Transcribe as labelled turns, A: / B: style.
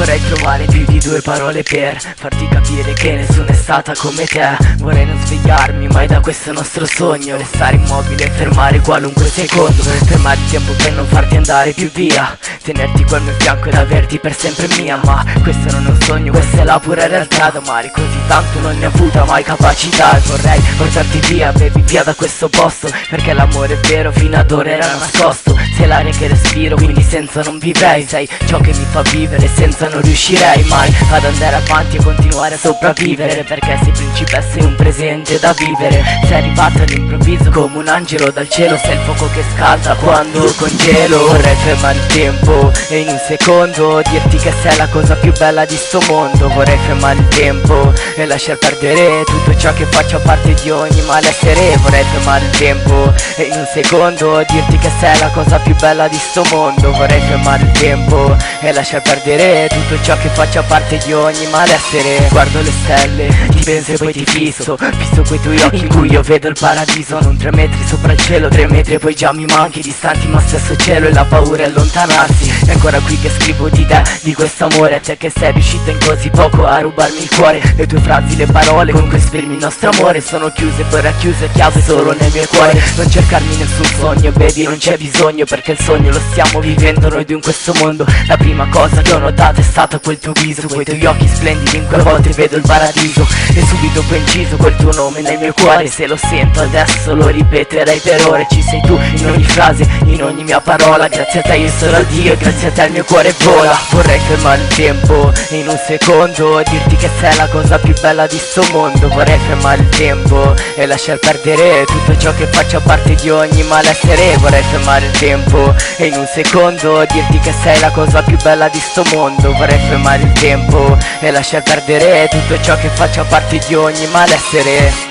A: Vorrei trovare più di due parole per farti capire che nessuno è stata come te. Vorrei non svegliarmi mai da questo nostro sogno, restare immobile e fermare qualunque secondo, fermare il tempo per non farti andare più via, tenerti qua al mio fianco ed averti per sempre mia. Ma questo non è un sogno, questa è la pura realtà. D'amare così tanto non ne ho avuta mai capacità. Vorrei portarti via, baby, via da questo posto, perché l'amore vero fino ad ora era nascosto. Sei l'aria che respiro, quindi senza non vivrei. Sei ciò che mi fa vivere, senza non riuscirei mai ad andare avanti e continuare a sopravvivere, perché sei principessa in un presente da vivere. Sei arrivata all'improvviso come un angelo dal cielo, sei il fuoco che scalda quando congelo. Vorrei fermare il tempo e in un secondo dirti che sei la cosa più bella di sto mondo. Vorrei fermare il tempo e lasciar perdere tutto ciò che faccio a parte di ogni malessere. Vorrei fermare il tempo e in un secondo dirti che sei la cosa più bella di sto mondo. Vorrei fermare il tempo e lasciar perdere tutto ciò che faccio a parte di ogni malessere. Guardo le stelle, ti penso e poi ti fisso quei tuoi occhi in cui io vedo il paradiso. Non 3 metri sopra il cielo, 3 metri e poi già mi manchi, distanti ma stesso cielo e la paura è allontanarsi. E ancora qui che scrivo di te, di questo amore, a te che sei riuscita in così poco a rubarmi il cuore. Le tue frasi, le parole con cui esprimi il nostro amore sono chiuse, poi racchiuse, chiave solo nel mio cuore. Non cercarmi nessun sogno, baby, non c'è bisogno, perché il sogno lo stiamo vivendo noi due in questo mondo. La prima cosa che ho notato è stato quel tuo viso, quei tuoi occhi splendidi in cui a volte vedo il paradiso. E subito poi inciso quel tuo nome nel mio cuore, se lo sento adesso lo ripeterei per ore. Ci sei tu in ogni frase, in ogni mia parola, grazie a te io sono Dio e grazie a te il mio cuore vola. Vorrei fermare il tempo e in un secondo dirti che sei la cosa più bella di sto mondo. Vorrei fermare il tempo e lasciar perdere tutto ciò che faccio a parte di ogni malessere. Vorrei fermare il tempo e in un secondo dirti che sei la cosa più bella di sto mondo. Vorrei fermare il tempo e lasciar perdere tutto ciò che faccio a parte di ogni malessere.